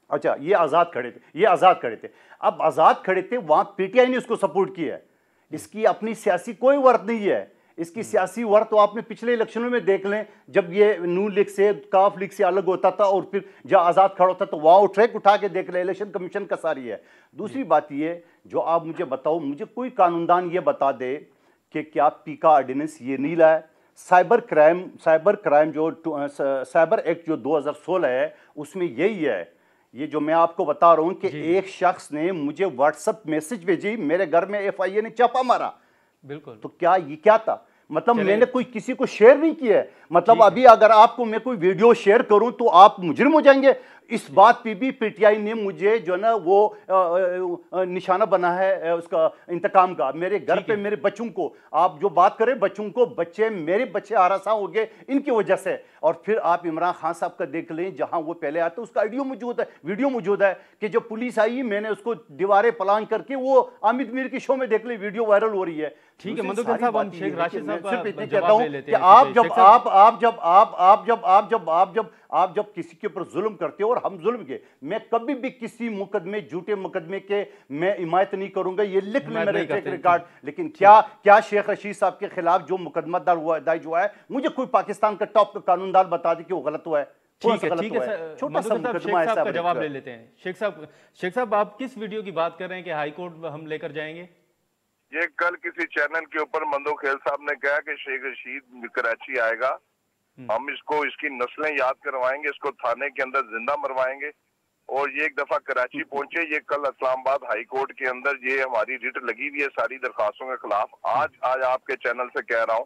अच्छा ये आज़ाद खड़े थे, ये आज़ाद खड़े थे। अब आज़ाद खड़े थे, वहाँ पीटीआई ने उसको सपोर्ट किया है। इसकी अपनी सियासी कोई वर्त नहीं है, इसकी सियासी वर्त तो आपने पिछले इलेक्शनों में देख लें, जब ये नून लीग से काफ लीग से अलग होता था और फिर जब आज़ाद खड़ा होता तो वहाँ ट्रैक उठा के देख ले, इलेक्शन कमीशन का सारी है। दूसरी बात ये जो आप मुझे बताओ, मुझे कोई कानूनदान ये बता दे कि क्या पीका ऑर्डिनेंस ये नहीं लाया? साइबर क्राइम जो साइबर एक्ट जो 2016 है उसमें यही है। ये जो मैं आपको बता रहा हूँ कि एक शख्स ने मुझे व्हाट्सएप मैसेज भेजी, मेरे घर में एफआईए ने छापा मारा। बिल्कुल, तो क्या ये क्या था? मतलब मैंने कोई किसी को शेयर नहीं किया है। मतलब अभी अगर आपको मैं कोई वीडियो शेयर करूं तो आप मुजरिम हो जाएंगे। इस बात पे भी पीटीआई ने मुझे जो ना वो निशाना बना है उसका इंतकाम का, मेरे घर पे मेरे बच्चों को। आप जो बात करें बच्चों को, मेरे बच्चे आरासा हो गए इनकी वजह से। और फिर आप इमरान खान साहब का देख लें, जहां वो पहले आते उसका वीडियो मौजूद है कि जब पुलिस आई मैंने उसको दीवारें पलांग करके, वो आमिद मीर की शो में देख ले, वीडियो वायरल हो रही है। ठीक है मंदोबल साहब, हम शेख राशिद साहब का कहता हूं कि आप जब किसी के ऊपर जुल्म करते हो, और हम जुल्म के, मैं कभी भी किसी मुकदमे, झूठे मुकदमे के मैं हिमायत नहीं करूंगा, ये लिख ले मेरे ट्रैक रिकॉर्ड। लेकिन क्या शेख रशीद साहब के खिलाफ जो मुकदमा दर्ज हुआ है, मुझे कोई पाकिस्तान का टॉप का कानूनदार बता दे कि वो गलत हुआ है। ठीक है, छोटा सा मुकदमा है, का जवाब ले लेते हैं। शेख साहब आप किस वीडियो की बात कर रहे हैं कि हाई कोर्ट हम लेकर जाएंगे? ये कल किसी चैनल के ऊपर मंदो खेल साहब ने कहा कि शेख रशीद कराची आएगा, हम इसको इसकी नस्लें याद करवाएंगे, इसको थाने के अंदर जिंदा मरवाएंगे और ये एक दफा कराची पहुंचे, ये कल इस्लामाबाद हाई कोर्ट के अंदर ये हमारी रिट लगी हुई है सारी दरखास्तों के खिलाफ। आज आपके चैनल से कह रहा हूँ,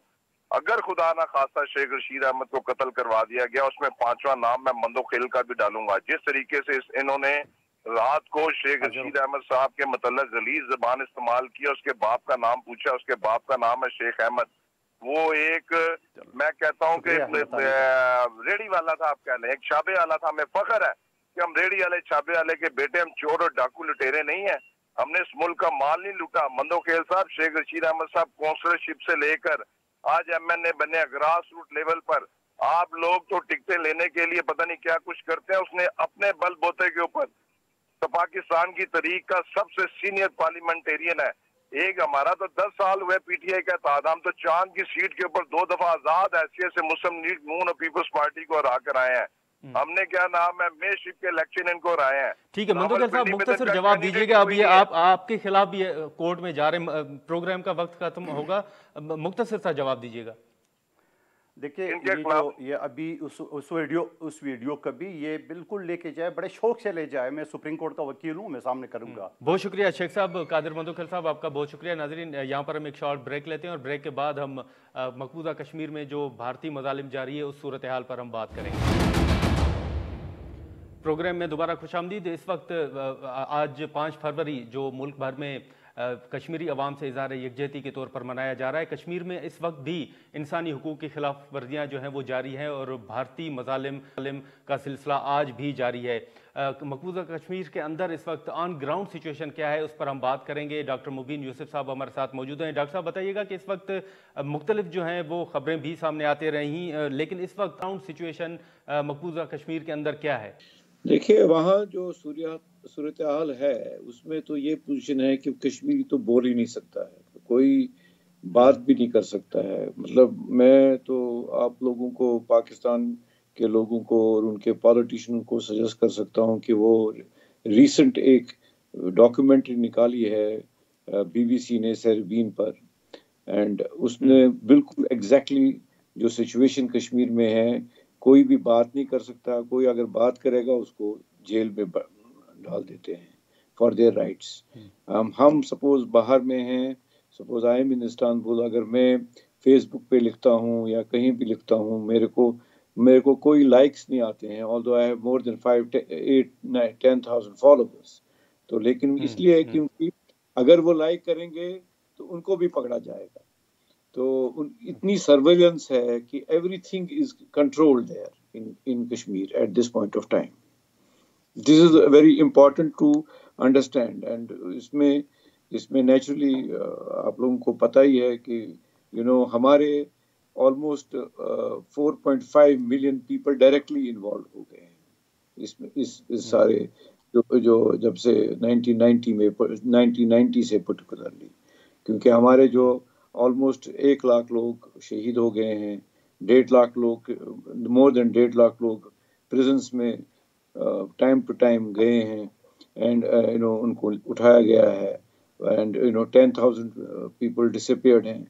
अगर खुदा ना खास्ता शेख रशीद अहमद को कत्ल करवा दिया गया, उसमें 5वां नाम मैं मंदोखेल का भी डालूंगा। जिस तरीके से इन्होंने रात को शेख रशीद अहमद साहब के मतलब गलीज जबान इस्तेमाल किया, उसके बाप का नाम पूछा, उसके बाप का नाम है शेख अहमद। वो एक, मैं कहता हूँ कि रेडी वाला था, आप कह लें एक छाबे वाला था। हमें फख्र है कि हम रेडी वाले छाबे वाले के बेटे, हम चोर और डाकू लुटेरे नहीं है। हमने इस मुल्क का माल नहीं लूटा। मंदोखेल साहब, शेख रशीद अहमद साहब काउंसलरशिप से लेकर आज MNA बने ग्रास रूट लेवल पर। आप लोग तो टिकटें लेने के लिए पता नहीं क्या कुछ करते हैं। उसने अपने बल बोते के ऊपर, तो पाकिस्तान की तरीक का सबसे सीनियर पार्लियामेंटेरियन है। एक हमारा तो 10 साल हुए PTI का तादाद, हम तो चांद की सीट के ऊपर 2 दफा आजाद हैसियत से मुस्लिम लीग नून और पीपल्स पार्टी को हरा कर आए हैं। हमने क्या नाम है मेयरशिप के इलेक्शन इनको हराए हैं। ठीक है मंदोखेल साहब, मुख्तसर जवाब दीजिएगा। अब ये आपके खिलाफ भी कोर्ट में जा रहे, प्रोग्राम का वक्त खत्म होगा, मुख्तसर सा जवाब दीजिएगा। देखिए ये अभी उस वीडियो का भी ये बिल्कुल लेके जाए, बड़े शौक से ले जाए। मैं सुप्रीम कोर्ट का वकील हूँ, मैं सामने करूंगा। बहुत शुक्रिया शेख साहब, कादिर मंदोखेल साहब, आपका बहुत शुक्रिया। नाजरीन, यहाँ पर हम एक शॉर्ट ब्रेक लेते हैं और ब्रेक के बाद हम मकबूजा कश्मीर में जो भारतीय मजालिम जारी है उस सूरत हाल पर हम बात करेंगे। प्रोग्राम में दोबारा खुशामदीद। इस वक्त आज 5 फरवरी जो मुल्क भर में कश्मीरी अवाम से इज़हार यकजहती के तौर पर मनाया जा रहा है। कश्मीर में इस वक्त भी इंसानी हुकूक की खिलाफ वर्जियाँ जो हैं वो जारी हैं और भारतीय मजालिम का सिलसिला आज भी जारी है। मकबूजा कश्मीर के अंदर इस वक्त ऑन ग्राउंड सिचुएशन क्या है, उस पर हम बात करेंगे। डॉक्टर मुबीन यूसुफ साहब हमारे साथ मौजूद हैं। डॉक्टर साहब बताइएगा कि इस वक्त मुख्तलिफ जो हैं वो खबरें भी सामने आते रही, लेकिन इस वक्त ग्राउंड सिचुएशन मकबूजा कश्मीर के अंदर क्या है? देखिए, वहाँ जो सूरत हाल है उसमें तो ये पोजीशन है कि कश्मीरी तो बोल ही नहीं सकता है, कोई बात भी नहीं कर सकता है। मतलब मैं तो आप लोगों को, पाकिस्तान के लोगों को और उनके पॉलिटिशियन को सजेस्ट कर सकता हूँ कि वो रिसेंट एक डॉक्यूमेंट्री निकाली है BBC ने सरबीन पर, एंड उसने बिल्कुल एग्जैक्टली जो सिचुएशन कश्मीर में है, कोई भी बात नहीं कर सकता, कोई अगर बात करेगा उसको जेल में डाल देते हैं फॉर देयर राइट्स। हम सपोज बाहर में हैं, suppose I am in Istanbul, अगर मैं फेसबुक पे लिखता हूँ या कहीं भी लिखता हूँ, मेरे को कोई लाइक्स नहीं आते हैं, although I have more than 5-8-10,000 followers. तो लेकिन इसलिए क्योंकि अगर वो लाइक करेंगे तो उनको भी पकड़ा जाएगा। तो इतनी सर्वेलेंस है कि everything is controlled there in Kashmir at this point of time. This is very important to understand. And इसमें नेचुरली आप लोगों को पता ही है कि हमारे almost 4.5 million people directly involve हो गए हैं इसमें, इस सारे जो जब से 1990 से पर्टिकुलरली, क्योंकि हमारे जो ऑलमोस्ट 1 लाख लोग शहीद हो गए हैं, 1.5 लाख लोग, मोर देन 1.5 लाख लोग प्रिजन्स में टाइम टू टाइम गए हैं, एंड उनको उठाया गया है, एंड 10,000 पीपल डिसअपीयर्ड हैं।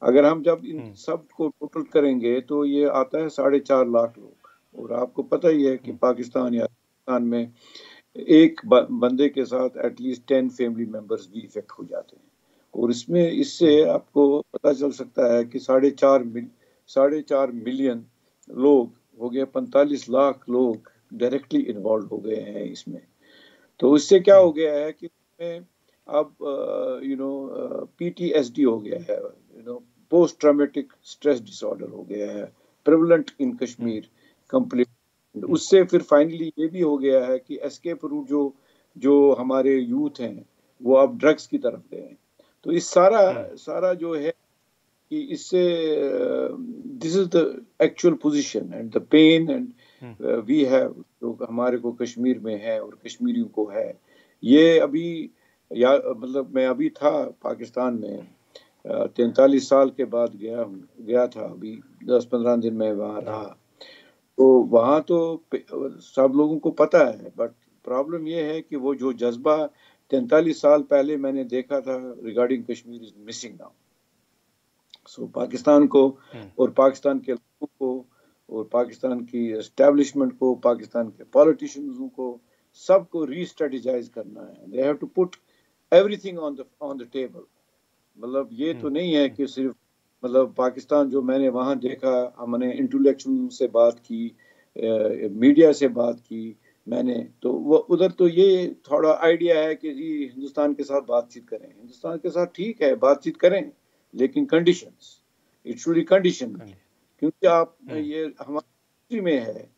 अगर हम जब इन सब को टोटल करेंगे तो ये आता है 4.5 लाख लोग। और आपको पता ही है कि पाकिस्तान में एक बंदे के साथ एटलीस्ट 10 फैमिली मेंबर्स भी इफेक्ट हो जाते हैं। और इससे आपको पता चल सकता है कि 4.5 मिलियन लोग हो गए, 45 लाख लोग डायरेक्टली इन्वॉल्व हो गए हैं इसमें। तो इससे क्या हो गया है कि अब PTSD हो गया है, पोस्ट ट्रॉमेटिक स्ट्रेस डिसऑर्डर हो गया है, प्रेवलेंट इन कश्मीर कंप्लीट। उससे फिर फाइनली ये भी हो गया है कि एस्केप रूट जो हमारे यूथ हैं वो अब ड्रग्स की तरफ गए हैं। तो इस सारा जो है कि इससे this is the actual position and the pain and we have, जो हमारे को कश्मीर में है और कश्मीरियों को है। ये अभी मतलब मैं अभी था पाकिस्तान में, 43 साल के बाद गया था, अभी 10-15 दिन में वहाँ रहा। तो वहाँ तो सब लोगों को पता है, बट प्रॉब्लम ये है कि वो जो जज्बा 43 साल पहले मैंने देखा था regarding Kashmir is missing now. So Pakistan को और पाकिस्तान के लोगों को और पाकिस्तान की एस्टेब्लिशमेंट को, पाकिस्तान के पॉलिटिशियंस को सबको रीस्ट्रेटेजाइज करना है। They have to put everything on the table. मतलब ये तो नहीं है कि सिर्फ मतलब पाकिस्तान, जो मैंने वहाँ देखा, हमने इंटेलेक्चुअल से बात की, मीडिया से बात की मैंने, तो वो उधर तो ये थोड़ा आइडिया है कि जी हिंदुस्तान के साथ बातचीत करें। हिंदुस्तान के साथ ठीक है बातचीत करें, लेकिन conditions, it should be condition. क्योंकि आप ये हमारी में है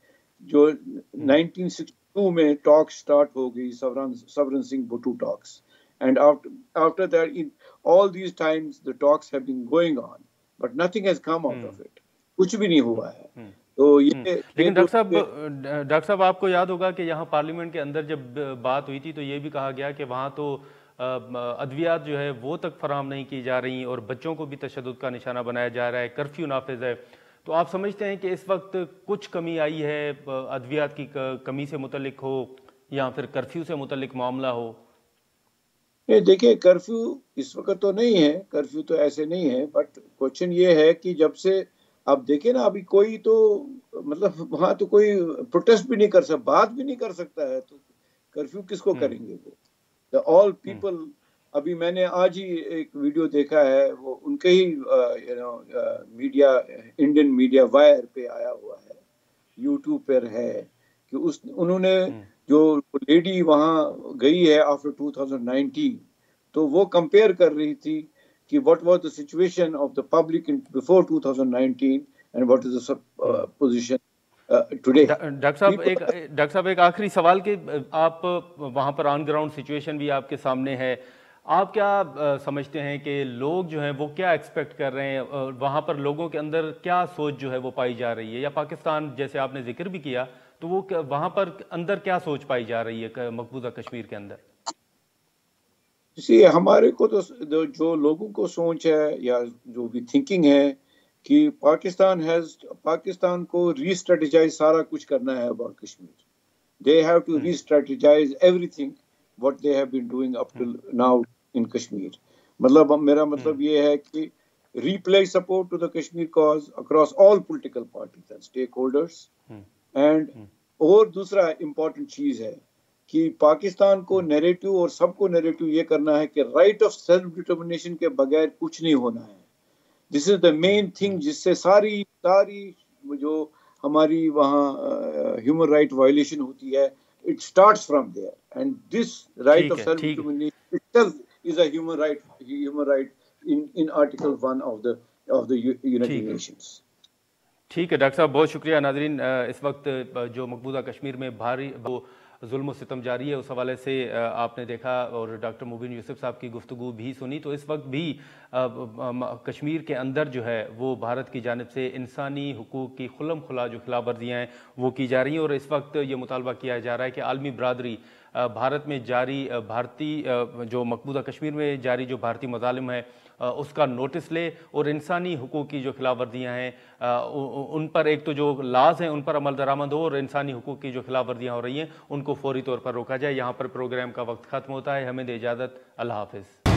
जो 1962 में टॉक स्टार्ट हो गई, Swaran Singh Bhutto talks, and after that in all these times the talks have been going on but nothing has come out of it, कुछ भी नहीं हुआ है। तो ये लेकिन डॉक्टर साहब आपको याद होगा कि यहाँ पार्लियामेंट के अंदर जब बात हुई थी तो ये भी कहा गया कि वहाँ तो अद्वियात जो है वो तक फराहम नहीं की जा रही और बच्चों को भी तशद्दुद का निशाना बनाया जा रहा है, कर्फ्यू नाफिज है। तो आप समझते हैं कि इस वक्त कुछ कमी आई है, अद्वियात की कमी से मुतल्लिक हो या फिर कर्फ्यू से मुतल्लिक मामला हो? देखिए, कर्फ्यू इस वक्त तो नहीं है, कर्फ्यू तो ऐसे नहीं है, बट क्वेश्चन ये है कि जब से आप देखें ना, अभी कोई तो मतलब वहाँ तो कोई प्रोटेस्ट भी नहीं कर सकता, बात भी नहीं कर सकता है, तो कर्फ्यू किसको करेंगे वो? The all people. अभी मैंने आज ही एक वीडियो देखा है, वो उनके ही मीडिया, इंडियन मीडिया वायर पे आया हुआ है, यूट्यूब पर है, कि उन्होंने जो लेडी वहाँ गई है आफ्टर 2019, तो वो कंपेयर कर रही थी कि what was the situation of the public in before 2019 and what is the position today. Doctor साहब एक आखिरी सवाल के, आप वहाँ पर ऑन ग्राउंड सिचुएशन भी आपके सामने है, आप क्या समझते हैं कि लोग जो हैं वो क्या एक्सपेक्ट कर रहे हैं, वहाँ पर लोगों के अंदर क्या सोच जो है वो पाई जा रही है, या पाकिस्तान जैसे आपने जिक्र भी किया तो वो वहां पर अंदर क्या सोच पाई जा रही है मकबूजा कश्मीर के अंदर? इसी हमारे को तो जो लोगों को सोच है या जो भी थिंकिंग है कि पाकिस्तान को रीस्ट्रेटेजाइज सारा कुछ करना है about Kashmir. They have to restrategize everything what they have been doing up till now in Kashmir. मतलब मेरा मतलब ये है कि replay support to the Kashmir cause across all political parties and stake holders. And और दूसरा इम्पोर्टेंट चीज है कि पाकिस्तान को नैरेटिव और सबको नैरेटिव ये करना है कि राइट ऑफ सेल्फ डिटर्मिनेशन के बगैर कुछ नहीं होना है। This is the main thing, जिससे सारी जो हमारी वहाँ ह्यूमन राइट वायलेशन होती है, it starts from there, and this right of self determination itself is a human right in article 1 of the United Nations. ठीक है डॉक्टर साहब, बहुत शुक्रिया। नाजरीन, इस वक्त जो मकबूजा कश्मीर में भारी वो जुल्म सितम जारी है, उस हवाले से आपने देखा और डॉक्टर मुबीन यूसुफ साहब की गुफ्तगू भी सुनी। तो इस वक्त भी कश्मीर के अंदर जो है वो भारत की जानिब से इंसानी हुकूक की खुल्लम खुला जो खिलाफ वर्जियाँ हैं वो की जा रही हैं, और इस वक्त ये मुतालबा किया जा रहा है कि आलमी बरादरी भारत में जारी भारतीय जो मकबूजा कश्मीर में जारी जो भारतीय मज़ालिम है उसका नोटिस ले, और इंसानी हुकूक की जो खिलाफ वर्जियाँ हैं उन पर एक तो जो लाज हैं उन पर अमल दरामद हो, और इंसानी हुकूक की जो खिलाफ वर्जियाँ हो रही हैं उनको फौरी तौर पर रोका जाए। यहाँ पर प्रोग्राम का वक्त ख़त्म होता है, हमें दे इजाज़त, अल्लाह हाफ़िज़।